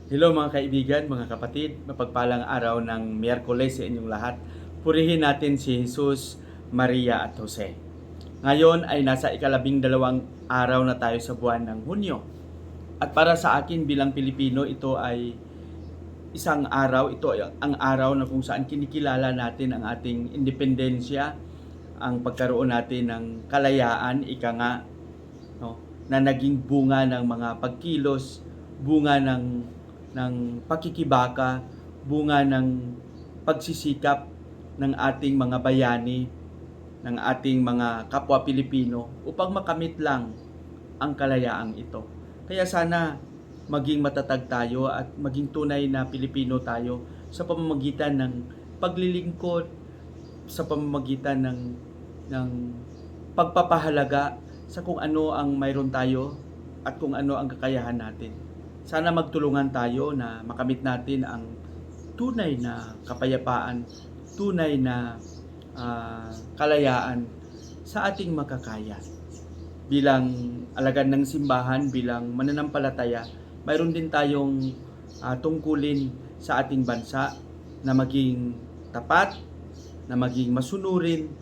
Hello mga kaibigan, mga kapatid, mapagpalang araw ng Miyerkules sa inyong lahat. Purihin natin si Jesus, Maria at Jose. Ngayon ay nasa ika-12 araw na tayo sa buwan ng Hunyo. At para sa akin bilang Pilipino, ito ay isang araw, ito ay ang araw na kung saan kinikilala natin ang ating independensya, ang pagkaroon natin ng kalayaan, ika nga, no, na naging bunga ng mga pagkilos, bunga ng pakikibaka, bunga ng pagsisikap ng ating mga bayani, ng ating mga kapwa Pilipino upang makamit lang ang kalayaang ito. Kaya sana maging matatag tayo at maging tunay na Pilipino tayo sa pamamagitan ng paglilingkod, sa pamamagitan ng pagpapahalaga sa kung ano ang mayroon tayo at kung ano ang kakayahan natin. Sana magtulungan tayo na makamit natin ang tunay na kapayapaan, tunay na kalayaan sa ating makakaya. Bilang alagad ng simbahan, bilang mananampalataya, mayroon din tayong tungkulin sa ating bansa na maging tapat, na maging masunurin,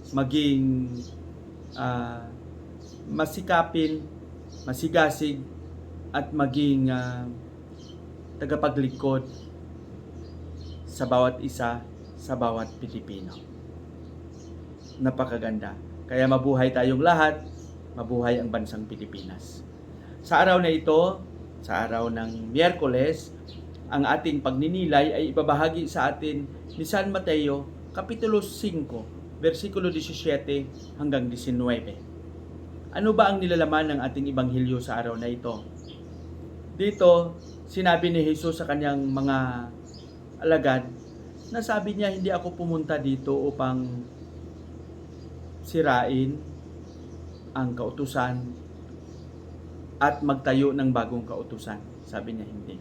maging masikapin, masigasig, at maging tagapaglikod sa bawat isa, sa bawat Pilipino. Napakaganda. Kaya mabuhay tayong lahat, mabuhay ang bansang Pilipinas. Sa araw na ito, sa araw ng Miyerkules, ang ating pagninilay ay ibabahagi sa atin ni San Mateo, Kapitulo 5, versikulo 17 hanggang 19. Ano ba ang nilalaman ng ating Ebanghelyo sa araw na ito? Dito, sinabi ni Jesus sa kanyang mga alagad na sabi niya, hindi ako pumunta dito upang sirain ang kautusan at magtayo ng bagong kautusan. Sabi niya, hindi.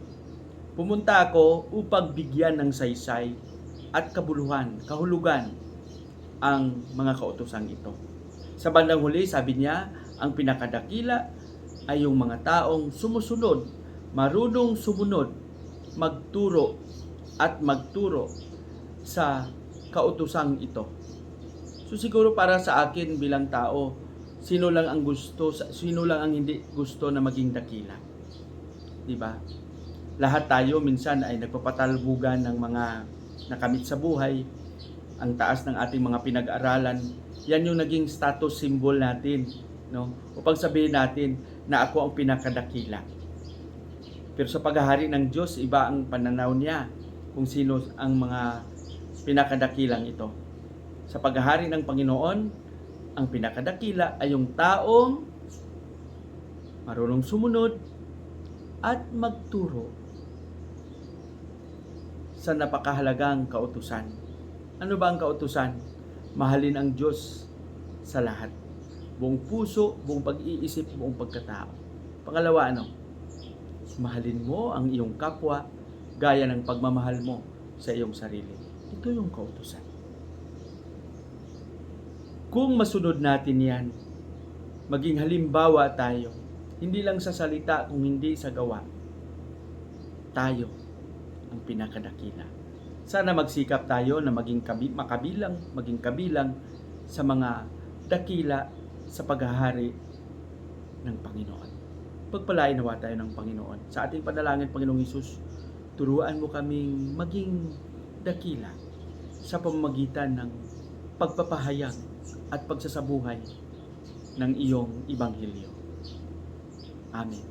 Pumunta ako upang bigyan ng saysay at kabuluhan, kahulugan ang mga kautusan ito. Sa bandang huli, sabi niya, ang pinakadakila ay yung mga taong sumusunod, marunong sumunod, magturo at magturo sa kautusang ito. So siguro para sa akin bilang tao, sino lang ang hindi gusto na maging dakila? 'Di ba? Lahat tayo minsan ay nagpapatalbugan ng mga nakamit sa buhay, ang taas ng ating mga pinag-aralan. Yan yung naging status symbol natin, no? Upang sabihin natin na ako ang pinakadakila. Pero sa paghahari ng Diyos, iba ang pananaw niya kung sino ang mga pinakadakilang ito. Sa paghahari ng Panginoon, ang pinakadakila ay yung taong marunong sumunod at magturo sa napakahalagang kautusan. Ano ba ang kautusan? Mahalin ang Diyos sa lahat. Buong puso, buong pag-iisip, buong pagkatao. Pangalawa, mahalin mo ang iyong kapwa gaya ng pagmamahal mo sa iyong sarili. Ito yung kautusan. Kung masunod natin yan, maging halimbawa tayo, hindi lang sa salita kung hindi sa gawa, tayo ang pinakadakila. Sana magsikap tayo na maging kabilang sa mga dakila sa paghahari ng Panginoon. Pagpalain nawa tayo ng Panginoon. Sa ating panalangin, Panginoong Hesus, turuan mo kaming maging dakila sa pamamagitan ng pagpapahayag at pagsasabuhay ng iyong Ebanghelyo. Amen.